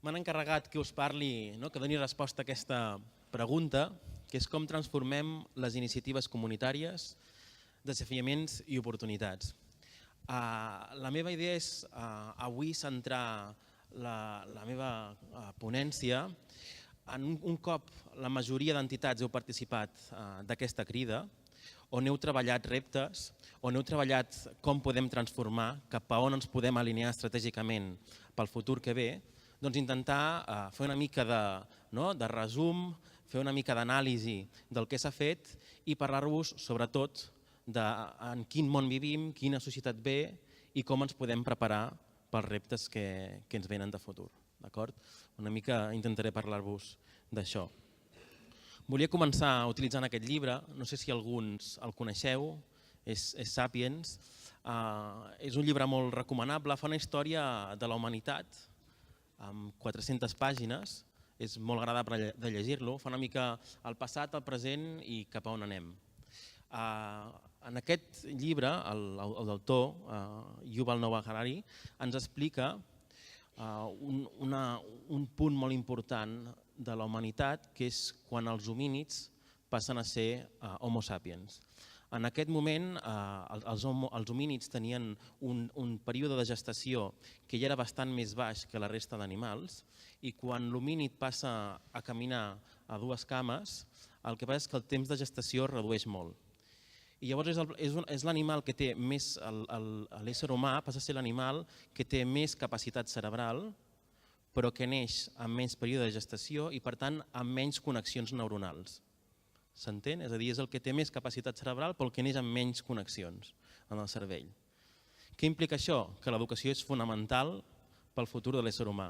M'han encarregat que us parli, que doni resposta a aquesta pregunta, que és com transformem les iniciatives comunitàries, desafiaments i oportunitats. La meva idea és avui centrar la meva ponència en un cop la majoria d'entitats heu participat d'aquesta crida, on heu treballat reptes, on heu treballat com podem transformar, cap a on ens podem alinear estratègicament pel futur que ve, doncs intentar fer una mica de resum, fer una mica d'anàlisi del que s'ha fet i parlar-vos sobretot en quin món vivim, quina societat ve i com ens podem preparar pels reptes que ens venen de futur. Una mica intentaré parlar-vos d'això. Volia començar utilitzant aquest llibre, no sé si alguns el coneixeu, és Sapiens. És un llibre molt recomanable, fa una història de la humanitat amb 400 pàgines, és molt agradable de llegir-lo, fa una mica el passat, el present i cap a on anem. En aquest llibre, l'autor, Yuval Noah Harari, ens explica un punt molt important de la humanitat, que és quan els homínids passen a ser Homo sapiens. En aquest moment, els homínids tenien un període de gestació que ja era bastant més baix que la resta d'animals i quan l'homínid passa a caminar a dues cames, el que passa és que el temps de gestació es redueix molt. I llavors és l'animal que té més, l'ésser humà passa a ser l'animal que té més capacitat cerebral, però que neix amb menys període de gestació i per tant amb menys connexions neuronals. S'entén? És a dir, és el que té més capacitat cerebral però el que neix amb menys connexions en el cervell. Què implica això? Que l'educació és fonamental pel futur de l'ésser humà.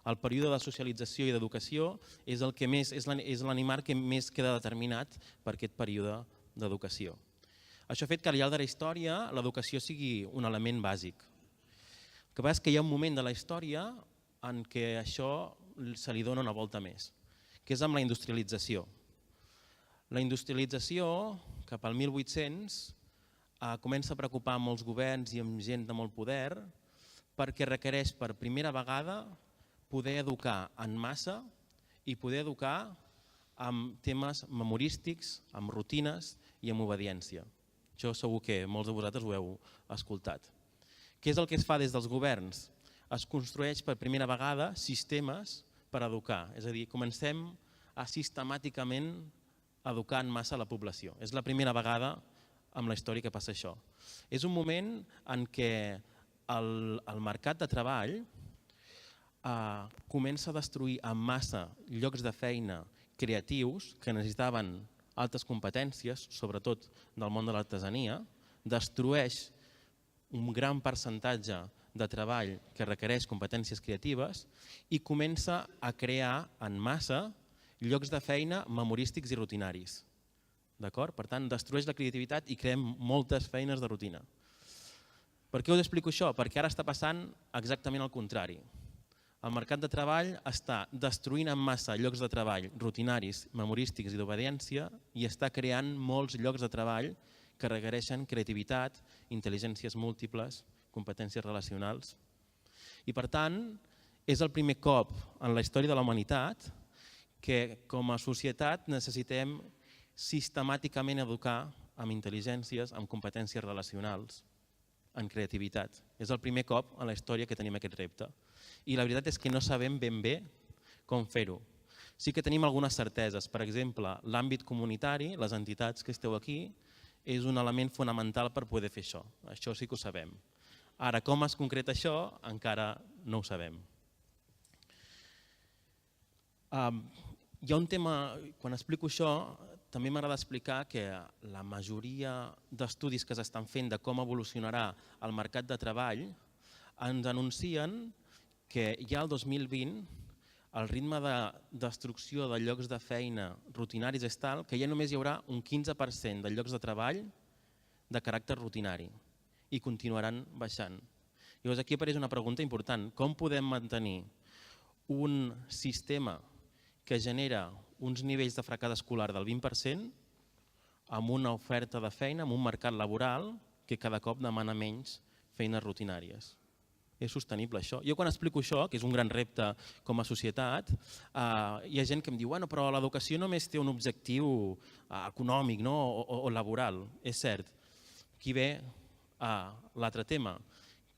El període de socialització i d'educació és l'animal que més queda determinat per aquest període d'educació. Això ha fet que al llarg de la història l'educació sigui un element bàsic. El que passa és que hi ha un moment de la història en què això se li dona una volta més, que és amb la industrialització. La industrialització, cap al 1800, comença a preocupar molts governs i amb gent de molt poder perquè requereix per primera vegada poder educar en massa i poder educar amb temes memorístics, amb rutines i amb obediència. Això segur que molts de vosaltres ho heu escoltat. Què és el que es fa des dels governs? Es construeix per primera vegada sistemes per educar, és a dir, comencem a sistemàticament educar en massa la població. És la primera vegada en la història que passa això. És un moment en què el mercat de treball comença a destruir en massa llocs de feina creatius que necessitaven altes competències, sobretot del món de l'artesania, destrueix un gran percentatge de treball que requereix competències creatives i comença a crear en massa llocs de feina memorístics i rutinaris. Per tant, destrueix la creativitat i creem moltes feines de rutina. Per què us explico això? Perquè ara està passant exactament el contrari. El mercat de treball està destruint en massa llocs de treball rutinaris, memorístics i d'obediència i està creant molts llocs de treball que requereixen creativitat, intel·ligències múltiples, competències relacionals. I per tant, és el primer cop en la història de la humanitat que com a societat necessitem sistemàticament educar amb intel·ligències, amb competències relacionals, en creativitat. És el primer cop en la història que tenim aquest repte. I la veritat és que no sabem ben bé com fer-ho. Sí que tenim algunes certeses. Per exemple, l'àmbit comunitari, les entitats que esteu aquí, és un element fonamental per poder fer això. Això sí que ho sabem. Ara, com es concreta això, encara no ho sabem. Hi ha un tema, quan explico això, també m'agrada explicar que la majoria d'estudis que s'estan fent de com evolucionarà el mercat de treball ens anuncien que ja el 2020 el ritme de destrucció de llocs de feina rutinaris és tal que ja només hi haurà un 15% de llocs de treball de caràcter rutinari i continuaran baixant. Llavors aquí apareix una pregunta important. Com podem mantenir un sistema que genera uns nivells de fracàs escolar del 20% amb una oferta de feina, amb un mercat laboral que cada cop demana menys feines rutinàries? és sostenible això. Jo quan explico això, que és un gran repte com a societat, hi ha gent que em diu bueno, però l'educació només té un objectiu econòmic, no? o laboral. És cert. Aquí ve l'altre tema,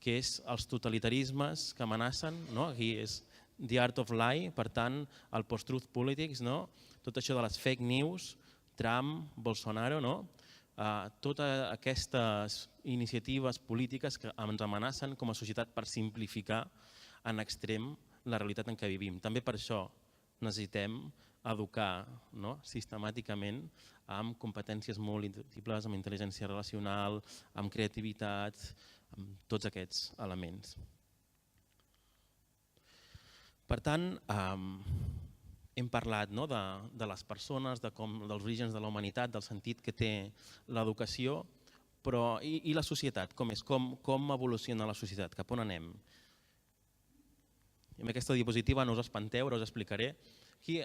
que és els totalitarismes que amenacen, no? Aquí és The Art of Lie, per tant, el post-truth politics, no? Tot això de les fake news, Trump, Bolsonaro, no? Totes aquestes iniciatives polítiques que ens amenacen com a societat per simplificar en extrem la realitat en què vivim. També per això necessitem educar, no? Sistemàticament amb competències molt múltiples, amb intel·ligència relacional, amb creativitat, amb tots aquests elements. Per tant, hem parlat de les persones, dels orígens de la humanitat, del sentit que té l'educació, però i la societat? Com és? Com evoluciona la societat? Cap on anem? I amb aquesta diapositiva no us espanteu, ara us explicaré. Aquí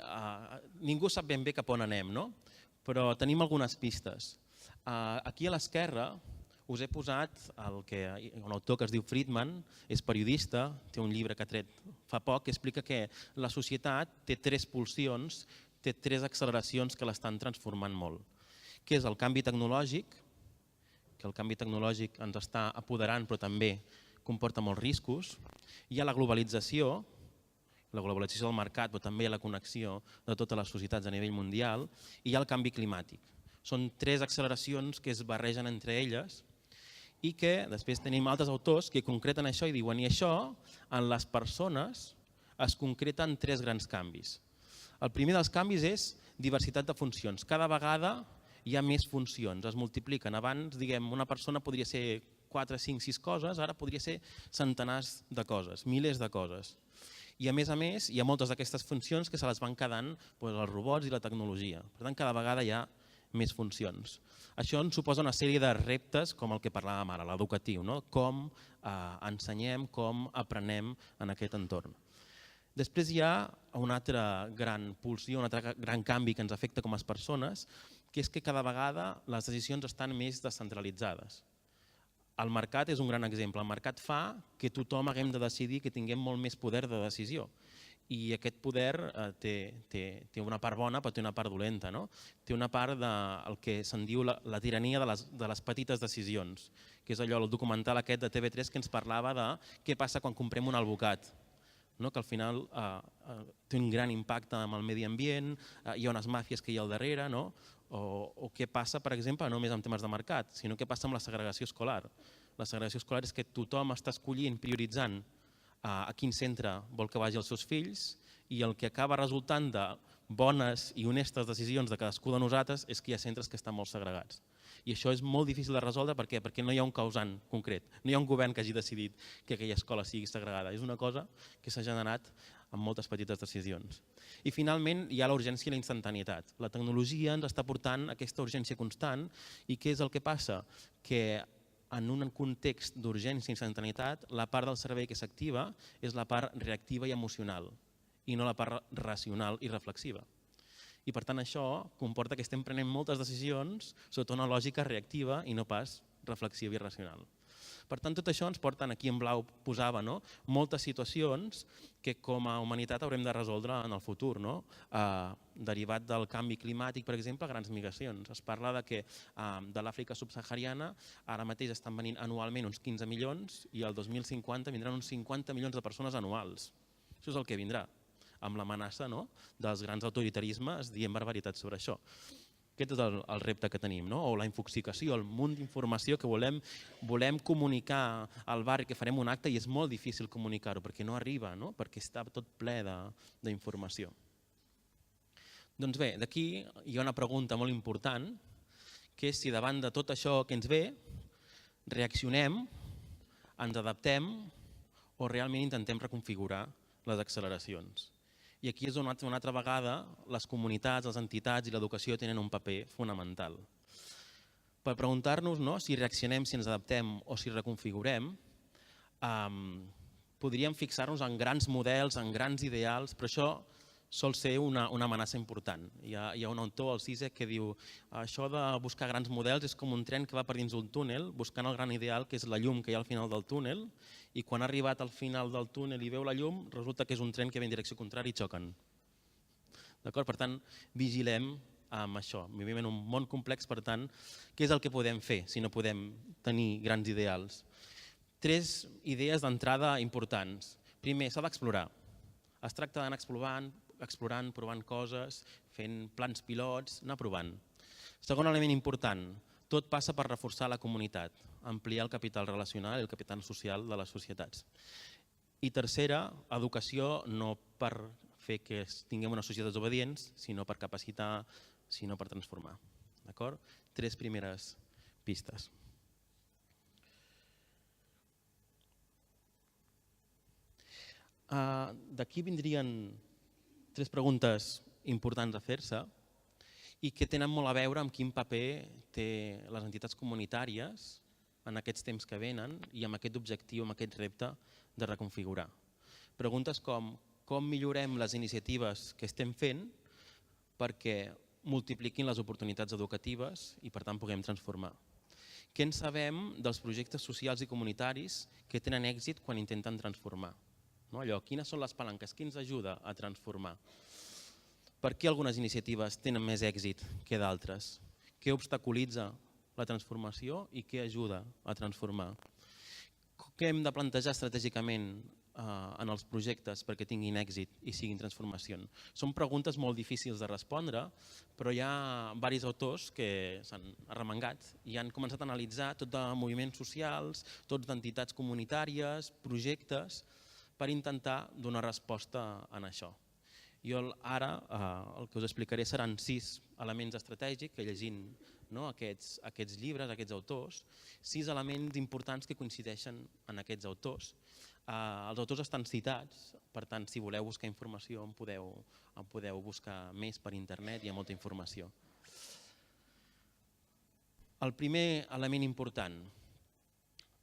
ningú sap ben bé cap on anem, no? Però tenim algunes pistes. Aquí a l'esquerra us he posat un autor que es diu Friedman, és periodista, té un llibre que ha tret fa poc, que explica que la societat té 3 pulsions, té 3 acceleracions que l'estan transformant molt. Que és el canvi tecnològic, que el canvi tecnològic ens està apoderant però també comporta molts riscos. Hi ha la globalització del mercat, però també hi ha la connexió de totes les societats a nivell mundial, i hi ha el canvi climàtic. Són 3 acceleracions que es barregen entre elles i que després tenim altres autors que concreten això i diuen i això en les persones es concreta en 3 grans canvis. El primer dels canvis és diversitat de funcions. Cada vegada hi ha més funcions, es multipliquen. Abans, una persona podria ser 4, 5, 6 coses, ara podria ser centenars de coses, milers de coses. I a més, hi ha moltes d'aquestes funcions que se les van quedant els robots i la tecnologia. Per tant, cada vegada hi ha més funcions. Això ens suposa una sèrie de reptes com el que parlàvem ara, l'educatiu, no? Com ensenyem, com aprenem en aquest entorn. Després hi ha una altra gran pulsió, un altre gran canvi que ens afecta com a persones, que és que cada vegada les decisions estan més descentralitzades. El mercat és un gran exemple. El mercat fa que tothom haguem de decidir, que tinguem molt més poder de decisió. I aquest poder té una part bona però té una part dolenta. Té una part del que se'n diu la tirania de les petites decisions, que és allò, el documental aquest de TV3 que ens parlava de què passa quan comprem un alvocat, que al final té un gran impacte amb el medi ambient, hi ha unes màfies que hi ha al darrere, o què passa, per exemple, no només en temes de mercat, sinó què passa amb la segregació escolar. La segregació escolar és que tothom està escollint, prioritzant a quin centre vol que vagi els seus fills i el que acaba resultant de bones i honestes decisions de cadascú de nosaltres és que hi ha centres que estan molt segregats. I això és molt difícil de resoldre perquè no hi ha un causant concret, no hi ha un govern que hagi decidit que aquella escola sigui segregada. És una cosa que s'ha generat amb moltes petites decisions. I finalment hi ha la urgència i la instantanietat. La tecnologia ens està portant aquesta urgència constant i què és el que passa? Que en un context d'urgència i instantanietat, la part del cervell que s'activa és la part reactiva i emocional i no la part racional i reflexiva. I per tant això comporta que estem prenent moltes decisions sota una lògica reactiva i no pas reflexiva i racional. Per tant, tot això ens porta, aquí en blau posava, moltes situacions que com a humanitat haurem de resoldre en el futur. Derivat del canvi climàtic, per exemple, grans migracions. Es parla que de l'Àfrica subsahariana ara mateix estan venint anualment uns 15 milions i el 2050 vindran uns 50 milions de persones anuals. Això és el que vindrà, amb l'amenaça dels grans autoritarismes dient barbaritats sobre això. Aquest és el repte que tenim, o la infoxicació, el munt d'informació que volem comunicar al barri, que farem un acte i és molt difícil comunicar-ho perquè no arriba, perquè està tot ple d'informació. Doncs bé, d'aquí hi ha una pregunta molt important, que és si davant de tot això que ens ve, reaccionem, ens adaptem o realment intentem reconfigurar les acceleracions. I aquí és on una altra vegada les comunitats, les entitats i l'educació tenen un paper fonamental. Per preguntar-nos si reaccionem, si ens adaptem o si reconfigurem, podríem fixar-nos en grans models, en grans ideals, però això sol ser una amenaça important. Hi ha un autor, el Zizek, que diu això de buscar grans models és com un tren que va per dins un túnel buscant el gran ideal, que és la llum que hi ha al final del túnel, i quan ha arribat al final del túnel i veu la llum, resulta que és un tren que ve en direcció contrària i xoquen. Per tant, vigilem amb això. Vivim en un món complex, per tant, què és el que podem fer si no podem tenir grans ideals? 3 idees d'entrada importants. Primer, s'ha d'explorar. Es tracta d'anar explorant, provant coses, fent plans pilots, anar provant. Segon element important, tot passa per reforçar la comunitat, ampliar el capital relacional i el capital social de les societats. I tercera, educació no per fer que tinguem unes societats obedients, sinó per capacitar, sinó per transformar. 3 primeres pistes. D'aquí vindrien 3 preguntes importants a fer-se i que tenen molt a veure amb quin paper té les entitats comunitàries en aquests temps que venen i amb aquest objectiu, amb aquest repte de reconfigurar. Preguntes com millorem les iniciatives que estem fent perquè multipliquin les oportunitats educatives i per tant puguem transformar. Què en sabem dels projectes socials i comunitaris que tenen èxit quan intenten transformar? Quines són les palanques? Qui ens ajuda a transformar? Per què algunes iniciatives tenen més èxit que d'altres? Què obstaculitza la transformació i què ajuda a transformar? Què hem de plantejar estratègicament en els projectes perquè tinguin èxit i siguin transformació? Són preguntes molt difícils de respondre, però hi ha diversos autors que s'han arremangat i han començat a analitzar tot de moviments socials, tots d'entitats comunitàries, projectes, per intentar donar resposta a això. Jo ara el que us explicaré seran 6 elements estratègics que llegint aquests llibres, aquests autors, 6 elements importants que coincideixen en aquests autors. Els autors estan citats, per tant, si voleu buscar informació en podeu buscar més per internet, hi ha molta informació. El primer element important,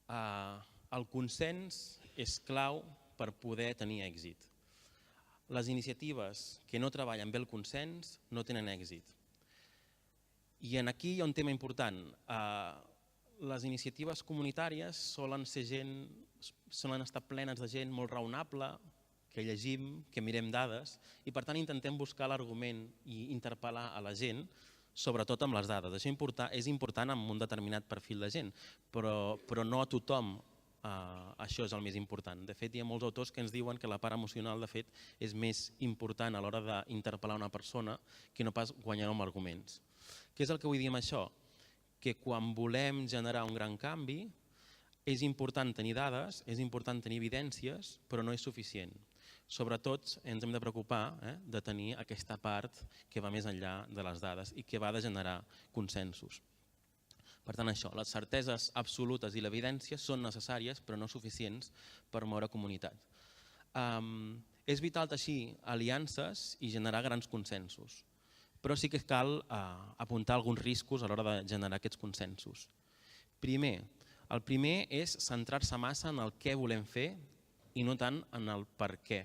el consens és clau per poder tenir èxit. Les iniciatives que no treballen bé el consens no tenen èxit. I aquí hi ha un tema important. Les iniciatives comunitàries solen estar plenes de gent molt raonable, que llegim, que mirem dades, i per tant intentem buscar l'argument i interpel·lar a la gent, sobretot amb les dades. Això és important en un determinat perfil de gent, però no a tothom això és el més important. De fet, hi ha molts autors que ens diuen que la part emocional de fet és més important a l'hora d'interpel·lar una persona que no pas guanyar amb arguments. Què és el que vull dir amb això? Que quan volem generar un gran canvi és important tenir dades, és important tenir evidències, però no és suficient. Sobretot ens hem de preocupar de tenir aquesta part que va més enllà de les dades i que va de generar consensos. Per tant, això, les certeses absolutes i l'evidència són necessàries però no suficients per moure comunitat. És vital teixir aliances i generar grans consensos, però sí que cal apuntar alguns riscos a l'hora de generar aquests consensos. El primer és centrar-se massa en el què volem fer i no tant en el per què.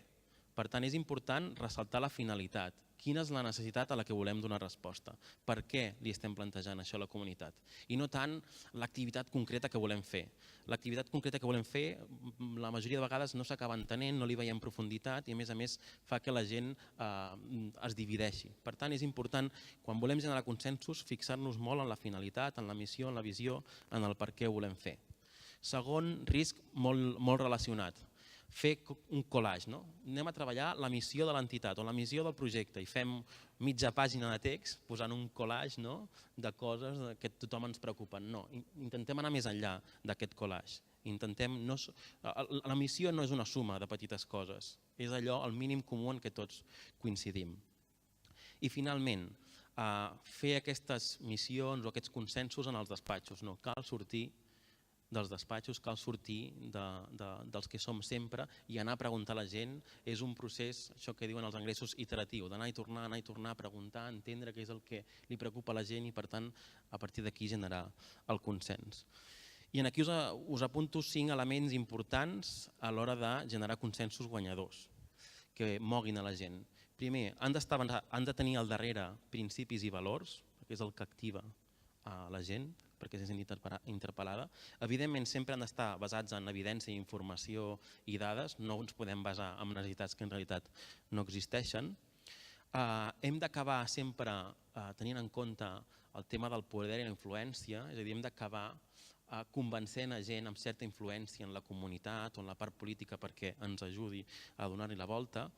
Per tant, és important ressaltar la finalitat. Quina és la necessitat a la que volem donar resposta? Per què li estem plantejant això a la comunitat? I no tant l'activitat concreta que volem fer. L'activitat concreta que volem fer la majoria de vegades no s'acaba entenent, no li veiem profunditat i a més fa que la gent es divideixi. Per tant, és important, quan volem generar consensos, fixar-nos molt en la finalitat, en la missió, en la visió, en el per què ho volem fer. Segon risc molt relacionat. Fer un collage. Anem a treballar la missió de l'entitat o la missió del projecte i fem mitja pàgina de text posant un collage de coses que a tothom ens preocupen. No, intentem anar més enllà d'aquest collage. La missió no és una suma de petites coses, és allò, el mínim comú en què tots coincidim. I finalment, fer aquestes missions o aquests consensos en els despatxos. Cal sortir dels despatxos, cal sortir dels que som sempre i anar a preguntar a la gent. És un procés, això que diuen els anglesos, iteratiu, d'anar i tornar, preguntar, entendre què és el que li preocupa a la gent i per tant a partir d'aquí generar el consens. I aquí us apunto 5 elements importants a l'hora de generar consensos guanyadors que moguin a la gent. Primer, han de tenir al darrere principis i valors, que és el que activa la gent, perquè se sent interpel·lada. Evidentment, sempre han d'estar basats en evidència, informació i dades, no ens podem basar en necessitats que en realitat no existeixen. Hem d'acabar sempre tenint en compte el tema del poder i la influència, és a dir, hem d'acabar convencent a gent amb certa influència en la comunitat o en la part política perquè ens ajudi a donar-li la volta.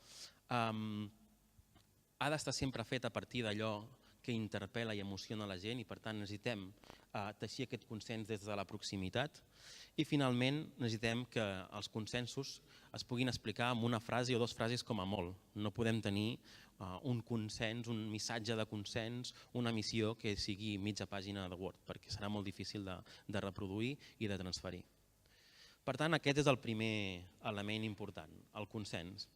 Ha d'estar sempre fet a partir d'allò que interpel·la i emociona la gent i per tant necessitem teixir aquest consens des de la proximitat i finalment necessitem que els consensos es puguin explicar amb una frase o dues frases com a molt. No podem tenir un consens, un missatge de consens, una missió que sigui mitja pàgina de Word perquè serà molt difícil de reproduir i de transferir. Per tant, aquest és el primer element important, el consens.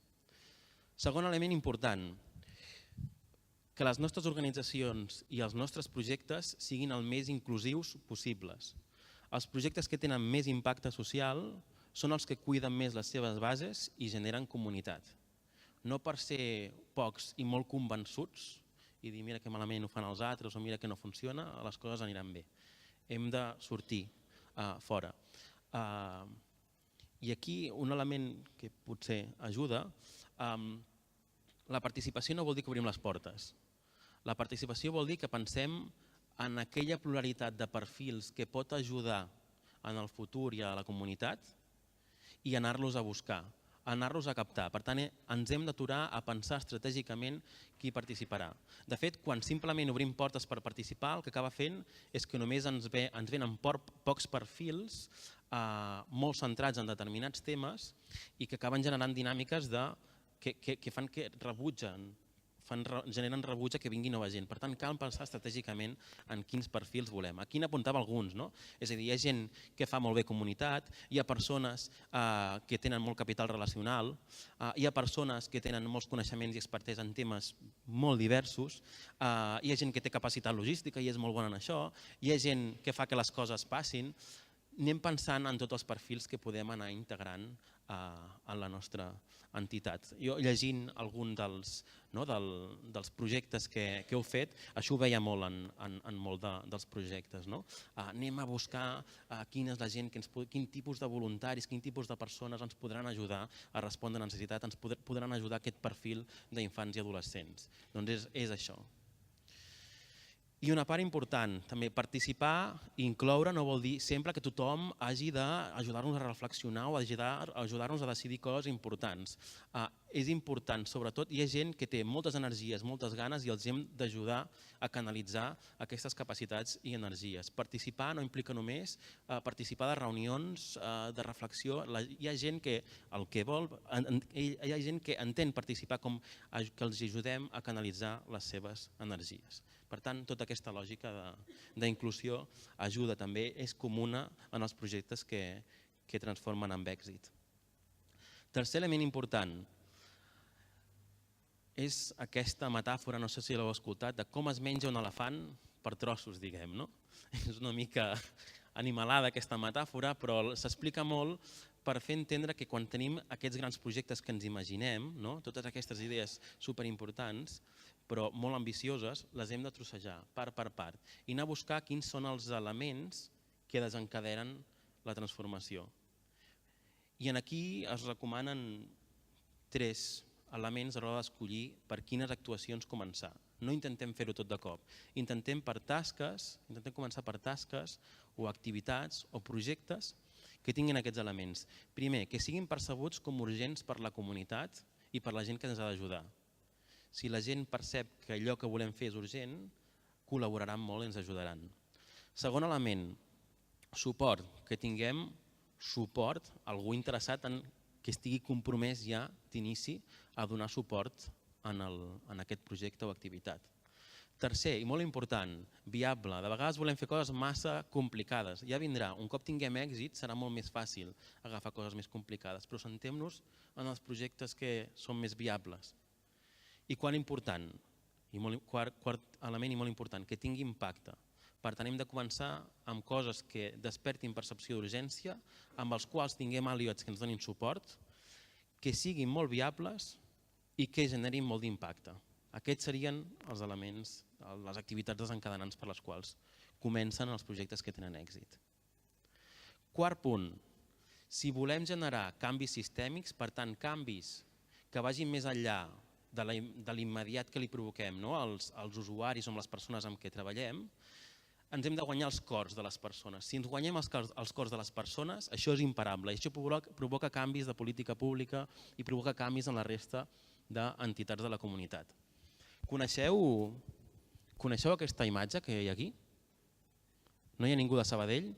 Segon element important, que les nostres organitzacions i els nostres projectes siguin el més inclusius possibles. Els projectes que tenen més impacte social són els que cuiden més les seves bases i generen comunitat. No per ser pocs i molt convençuts i dir mira que malament ho fan els altres o mira que no funciona, les coses aniran bé. Hem de sortir fora. I aquí un element que potser ajuda, la participació no vol dir que obrim les portes. La participació vol dir que pensem en aquella pluralitat de perfils que pot ajudar en el futur i a la comunitat i anar-los a buscar, anar-los a captar. Per tant, ens hem d'aturar a pensar estratègicament qui participarà. De fet, quan simplement obrim portes per participar, el que acaba fent és que només ens venen pocs perfils molt centrats en determinats temes i que acaben generant dinàmiques que fan que generen rebuig a que vingui nova gent. Per tant, cal pensar estratègicament en quins perfils volem. Aquí n'apuntava alguns, no? És a dir, hi ha gent que fa molt bé comunitat, hi ha persones que tenen molt capital relacional, hi ha persones que tenen molts coneixements i expertesa en temes molt diversos, hi ha gent que té capacitat logística i és molt bona en això, hi ha gent que fa que les coses passin. Anem pensant en tots els perfils que podem anar integrant en la nostra entitat. Jo llegint algun dels projectes que heu fet, això ho veia molt en molt dels projectes. Anem a buscar quina és la gent, quin tipus de voluntaris, quin tipus de persones ens podran ajudar a respondre a necessitat, ens podran ajudar a aquest perfil d'infants i adolescents. Doncs és això. I una part important, també participar i incloure no vol dir sempre que tothom hagi d'ajudar-nos a reflexionar o ajudar-nos a decidir coses importants. És important, sobretot, hi ha gent que té moltes energies, moltes ganes i els hem d'ajudar a canalitzar aquestes capacitats i energies. Participar no implica només participar de reunions de reflexió. Hi ha gent que el que vol, hi ha gent que entén participar com que els ajudem a canalitzar les seves energies. Per tant, tota aquesta lògica d'inclusió ajuda també, és comuna en els projectes que transformen en èxit. Tercer element important és aquesta metàfora, no sé si l'heu escoltat, de com es menja un elefant per trossos, diguem. És una mica animalada aquesta metàfora, però s'explica molt per fer entendre que quan tenim aquests grans projectes que ens imaginem, totes aquestes idees superimportants, però molt ambicioses, les hem de trossejar part per part i anar a buscar quins són els elements que desencadenen la transformació. I aquí es recomanen 3 elements a l'hora d'escollir per quines actuacions començar. No intentem fer-ho tot de cop, intentem començar per tasques o activitats o projectes que tinguin aquests elements. Primer, que siguin percebuts com urgents per la comunitat i per la gent que ens ha d'ajudar. Si la gent percep que allò que volem fer és urgent, col·laboraran molt i ens ajudaran. Segon element, suport, que tinguem suport, algú interessat en que estigui compromès ja d'inici a donar suport en aquest projecte o activitat. Tercer, i molt important, viable. De vegades volem fer coses massa complicades. Ja vindrà, un cop tinguem èxit serà molt més fàcil agafar coses més complicades, però centrem-nos en els projectes que són més viables. I quart element i molt important, que tingui impacte. Per tant, hem de començar amb coses que despertin percepció d'urgència, amb els quals tinguem aliats que ens donin suport, que siguin molt viables i que generin molt d'impacte. Aquests serien els elements, les activitats desencadenants per les quals comencen els projectes que tenen èxit. Quart punt, si volem generar canvis sistèmics, per tant canvis que vagin més enllà de l'immediat que li provoquem als usuaris o amb les persones amb què treballem, ens hem de guanyar els cors de les persones. Si ens guanyem els cors de les persones, això és imparable i això provoca canvis de política pública i provoca canvis en la resta d'entitats de la comunitat. Coneixeu aquesta imatge que hi ha aquí? No hi ha ningú de Sabadell?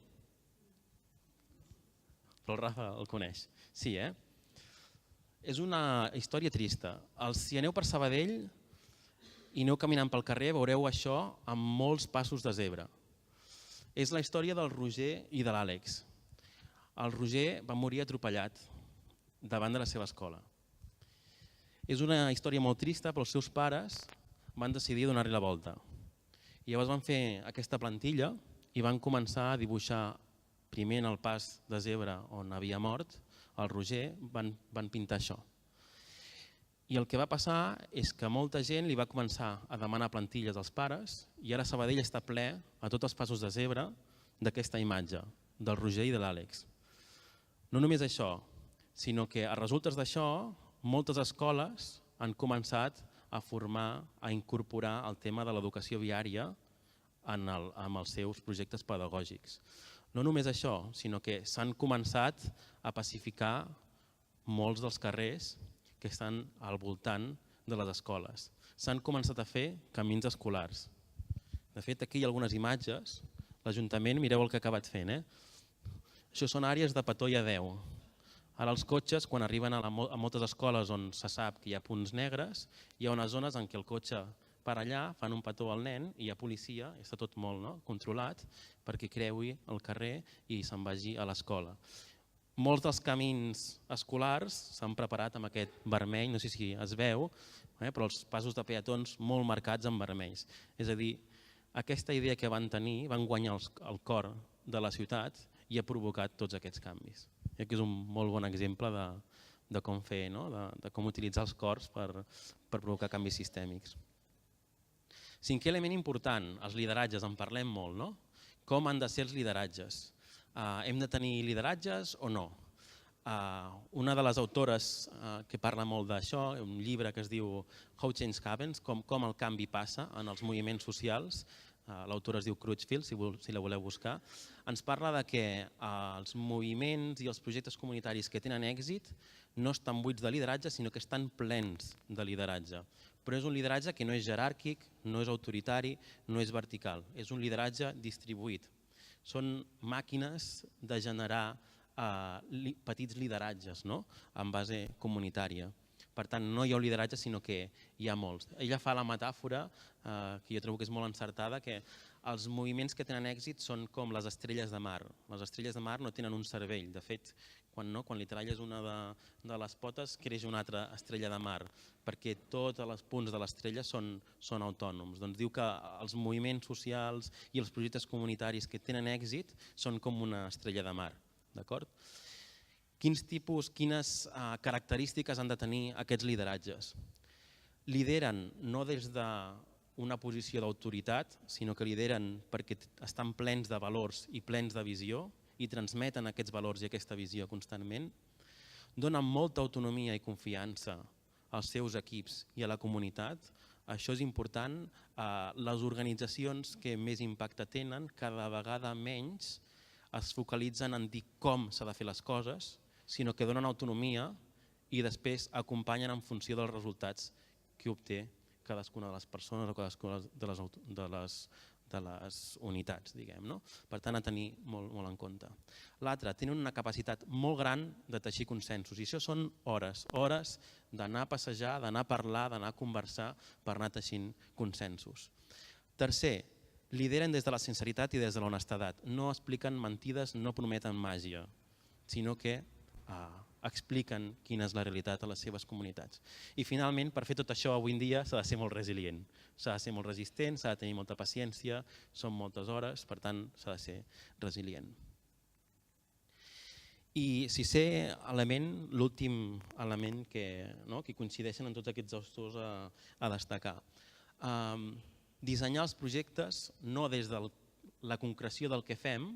Però el Rafa el coneix. Sí, eh? És una història trista. Si aneu per Sabadell i aneu caminant pel carrer veureu això amb molts passos de zebra. És la història del Roger i de l'Àlex. El Roger va morir atropellat davant de la seva escola. És una història molt trista, però els seus pares van decidir donar-li la volta. I llavors van fer aquesta plantilla i van començar a dibuixar primer en el pas de zebra on havia mort el Roger, van pintar això. I el que va passar és que molta gent li va començar a demanar plantilles als pares i ara Sabadell està ple, a tots els passos de zebra, d'aquesta imatge, del Roger i de l'Àlex. No només això, sinó que a resultes d'això, moltes escoles han començat a formar, a incorporar el tema de l'educació viària amb els seus projectes pedagògics. No només això, sinó que s'han començat a pacificar molts dels carrers que estan al voltant de les escoles. S'han començat a fer camins escolars. De fet, aquí hi ha algunes imatges. L'Ajuntament, mireu el que ha acabat fent. Això són àrees de petó i adeu. Ara els cotxes, quan arriben a moltes escoles on se sap que hi ha punts negres, hi ha unes zones en què el cotxe per allà, fan un petó al nen i hi ha policia, està tot molt controlat perquè creui el carrer i se'n vagi a l'escola. Molts dels camins escolars s'han preparat amb aquest vermell, no sé si es veu, però els passos de peatons molt marcats en vermells. És a dir, aquesta idea que van tenir, van guanyar el cor de la ciutat i ha provocat tots aquests canvis. Crec que és un molt bon exemple de com fer, de com utilitzar els cors per provocar canvis sistèmics. Cinquè element important, els lideratges, en parlem molt, no? Com han de ser els lideratges? Hem de tenir lideratges o no? Una de les autores que parla molt d'això, un llibre que es diu How Change Happens, com el canvi passa en els moviments socials, l'autora es diu Crutchfield, si la voleu buscar, ens parla de que els moviments i els projectes comunitaris que tenen èxit no estan buits de lideratge, sinó que estan plens de lideratge. Però és un lideratge que no és jeràrquic, no és autoritari, no és vertical, és un lideratge distribuït. Són màquines de generar petits lideratges en base comunitària. Per tant, no hi ha un lideratge, sinó que hi ha molts. Ella fa la metàfora, que jo trobo que és molt encertada, que els moviments que tenen èxit són com les estrelles de mar. Les estrelles de mar no tenen un cervell. De fet, quan li talles una de les potes, creix una altra estrella de mar, perquè tots els punts de l'estrella són autònoms. Doncs diu que els moviments socials i els projectes comunitaris que tenen èxit són com una estrella de mar. Quines característiques han de tenir aquests lideratges? Lideren no des d'una posició d'autoritat, sinó que lideren perquè estan plens de valors i plens de visió i transmeten aquests valors i aquesta visió constantment. Donen molta autonomia i confiança als seus equips i a la comunitat. Això és important. Les organitzacions que més impacte tenen cada vegada menys es focalitzen en dir com s'ha de fer les coses, sinó que donen autonomia i després acompanyen en funció dels resultats que obté cadascuna de les persones o cadascuna de les unitats, diguem. Per tant, a tenir molt en compte. L'altre, tenen una capacitat molt gran de teixir consensos i això són hores d'anar a passejar, d'anar a parlar, d'anar a conversar per anar teixint consensos. Tercer, lideren des de la sinceritat i des de l'honestedat. No expliquen mentides, no prometen màgia, sinó que expliquen quina és la realitat a les seves comunitats. I finalment, per fer tot això avui en dia s'ha de ser molt resilient, s'ha de ser molt resistent, s'ha de tenir molta paciència, són moltes hores, per tant s'ha de ser resilient. I sisè element, l'últim element que coincideixen en tots aquests autors a destacar. Dissenyar els projectes no des de la concreció del que fem,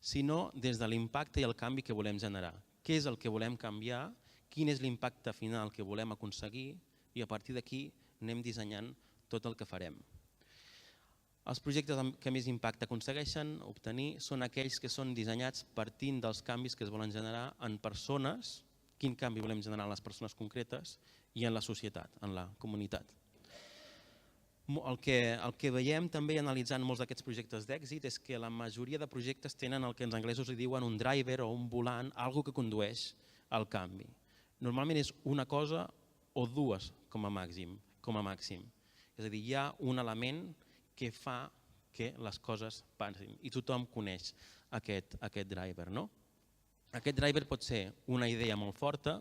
sinó des de l'impacte i el canvi que volem generar. Què és el que volem canviar, quin és l'impacte final que volem aconseguir i a partir d'aquí anem dissenyant tot el que farem. Els projectes que més impacte aconsegueixen obtenir són aquells que són dissenyats partint dels canvis que es volen generar en persones, quin canvi volem generar en les persones concretes i en la societat, en la comunitat. El que veiem també analitzant molts d'aquests projectes d'èxit és que la majoria de projectes tenen el que els anglesos li diuen un driver o un volant, algo que condueix al canvi. Normalment és una cosa o dues com a màxim. És a dir, hi ha un element que fa que les coses passin i tothom coneix aquest driver. Aquest driver pot ser una idea molt forta,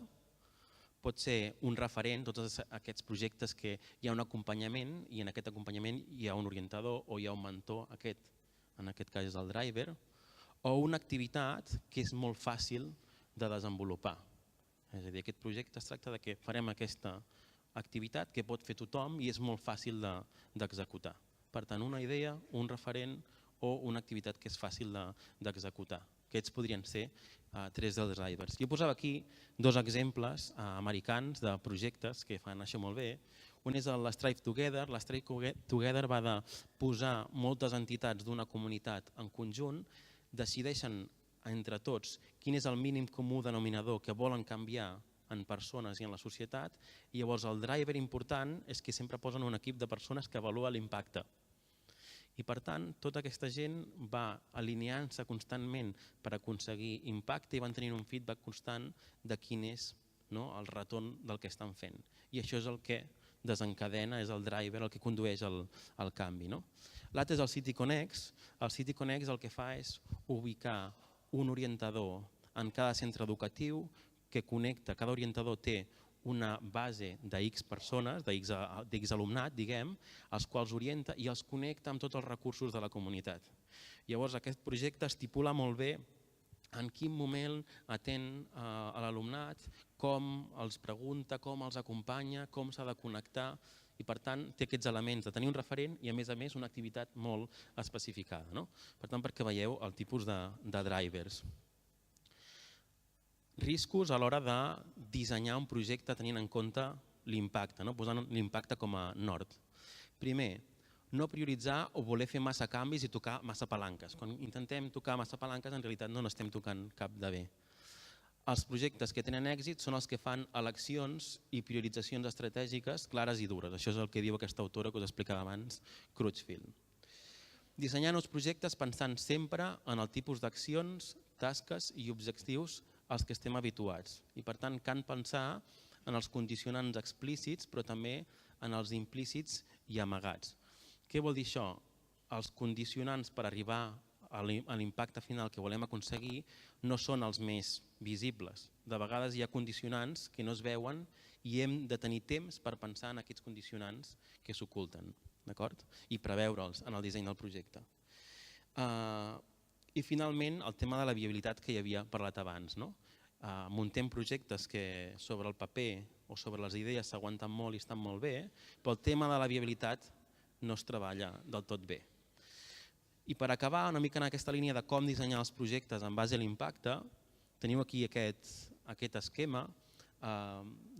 pot ser un referent, tots aquests projectes que hi ha un acompanyament i en aquest acompanyament hi ha un orientador o hi ha un mentor, en aquest cas és el driver, o una activitat que és molt fàcil de desenvolupar. És a dir, aquest projecte es tracta de que farem aquesta activitat que pot fer tothom i és molt fàcil d'executar. Per tant, una idea, un referent o una activitat que és fàcil d'executar. Aquests podrien ser tres dels drivers. Jo posava aquí dos exemples americans de projectes que fan això molt bé. Un és l'Strive Together. L'Strive Together va de posar moltes entitats d'una comunitat en conjunt, decideixen entre tots quin és el mínim comú denominador que volen canviar en persones i en la societat, i llavors el driver important és que sempre posen un equip de persones que avalua l'impacte. I per tant, tota aquesta gent va alineant-se constantment per aconseguir impacte i van tenint un feedback constant de quin és el retorn del que estan fent. I això és el que desencadena, és el driver, el que condueix al canvi. L'altre és el CityConnex. El CityConnex el que fa és ubicar un orientador en cada centre educatiu que connecta, cada orientador té una base d'X persones, d'X alumnat, diguem, els quals orienta i els connecta amb tots els recursos de la comunitat. Llavors aquest projecte estipula molt bé en quin moment atén a l'alumnat, com els pregunta, com els acompanya, com s'ha de connectar i per tant té aquests elements de tenir un referent i a més una activitat molt especificada. Per tant, perquè veieu el tipus de drivers. Riscos a l'hora de dissenyar un projecte tenint en compte l'impacte, posant l'impacte com a nord. Primer, no prioritzar o voler fer massa canvis i tocar massa palanques. Quan intentem tocar massa palanques en realitat no n'estem tocant cap de bé. Els projectes que tenen èxit són els que fan eleccions i prioritzacions estratègiques clares i dures. Això és el que diu aquesta autora que us explicava abans, Crutchfield. Dissenyar nous projectes pensant sempre en el tipus d'accions, tasques i objectius als que estem habituats i per tant cal pensar en els condicionants explícits però també en els implícits i amagats. Què vol dir això? Els condicionants per arribar a l'impacte final que volem aconseguir no són els més visibles. De vegades hi ha condicionants que no es veuen i hem de tenir temps per pensar en aquests condicionants que s'oculten i preveure'ls en el disseny del projecte. I finalment el tema de la viabilitat que hi havia parlat abans. Muntem projectes que sobre el paper o sobre les idees s'aguanten molt i estan molt bé, però el tema de la viabilitat no es treballa del tot bé. I per acabar una mica en aquesta línia de com dissenyar els projectes en base a l'impacte, teniu aquí aquest esquema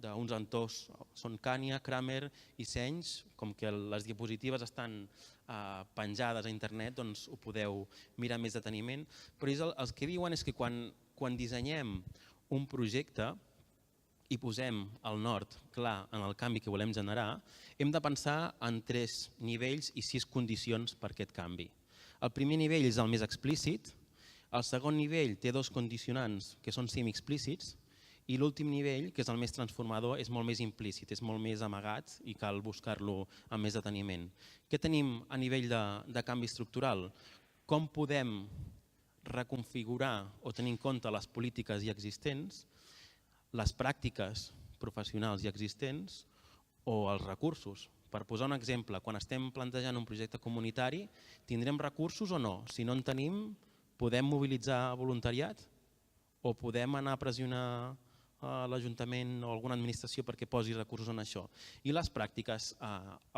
d'uns autors, són Kania, Kramer i Senys, com que les diapositives estan penjades a internet, doncs ho podeu mirar amb més deteniment, però els que diuen és que quan dissenyem un projecte i posem el nord clar en el canvi que volem generar, hem de pensar en 3 nivells i 6 condicions per aquest canvi. El primer nivell és el més explícit, el segon nivell té 2 condicionants que són semiexplícits i l'últim nivell, que és el més transformador, és molt més implícit, és molt més amagat i cal buscar-lo amb més deteniment. Què tenim a nivell de canvi estructural? Com podem reconfigurar o tenir en compte les polítiques ja existents, les pràctiques professionals ja existents o els recursos? Per posar un exemple, quan estem plantejant un projecte comunitari, tindrem recursos o no? Si no en tenim, podem mobilitzar voluntariat o podem anar a pressionar l'Ajuntament o alguna administració perquè posi recursos en això. I les pràctiques,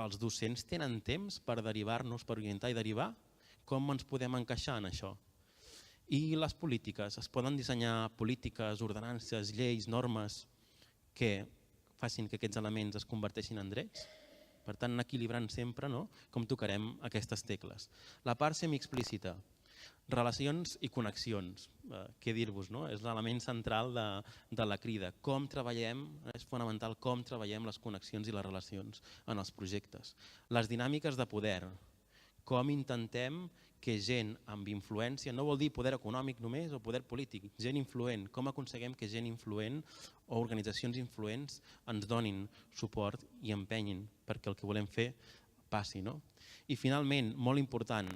els docents tenen temps per derivar-nos, per orientar i derivar? Com ens podem encaixar en això? I les polítiques, es poden dissenyar polítiques, ordenances, lleis, normes que facin que aquests elements es converteixin en drets? Per tant, equilibrant sempre com tocarem aquestes tecles. La part semiexplícita, relacions i connexions, què dir-vos, és l'element central de la crida. Com treballem, és fonamental com treballem les connexions i les relacions en els projectes. Les dinàmiques de poder, com intentem que gent amb influència, no vol dir poder econòmic només o poder polític, gent influent, com aconseguim que gent influent o organitzacions influents ens donin suport i empenyin perquè el que volem fer passi. I finalment, molt important,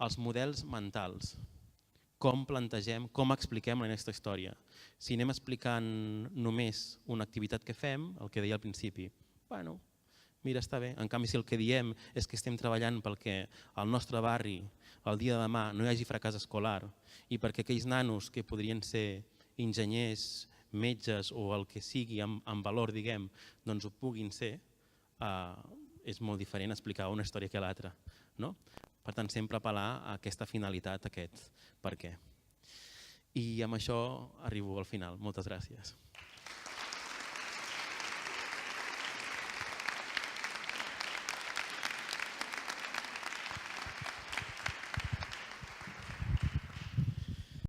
els models mentals. Com plantegem, com expliquem la nostra història. Si anem explicant només una activitat que fem, el que deia al principi, bueno, mira, està bé. En canvi, si el que diem és que estem treballant perquè al nostre barri, el dia de demà, no hi hagi fracàs escolar i perquè aquells nanos que podrien ser enginyers, metges o el que sigui amb valor, diguem, doncs ho puguin ser, és molt diferent explicar una història que l'altra. Per tant, sempre apel·lar a aquesta finalitat, aquest per què. I amb això arribo al final. Moltes gràcies.